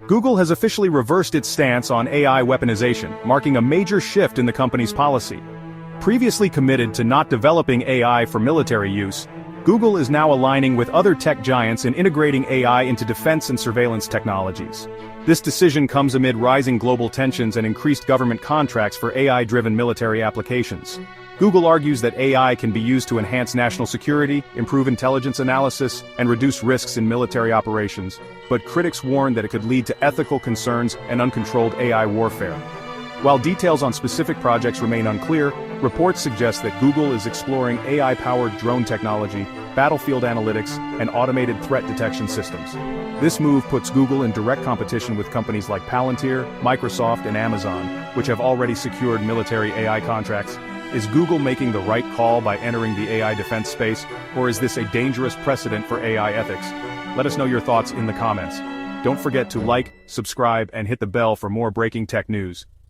Google has officially reversed its stance on AI weaponization, marking a major shift in the company's policy. Previously committed to not developing AI for military use, Google is now aligning with other tech giants in integrating AI into defense and surveillance technologies. This decision comes amid rising global tensions and increased government contracts for AI-driven military applications. Google argues that AI can be used to enhance national security, improve intelligence analysis, and reduce risks in military operations, but critics warn that it could lead to ethical concerns and uncontrolled AI warfare. While details on specific projects remain unclear, reports suggest that Google is exploring AI-powered drone technology, battlefield analytics, and automated threat detection systems. This move puts Google in direct competition with companies like Palantir, Microsoft, and Amazon, which have already secured military AI contracts. Is Google making the right call by entering the AI defense space, or is this a dangerous precedent for AI ethics? Let us know your thoughts in the comments. Don't forget to like, subscribe, and hit the bell for more breaking tech news.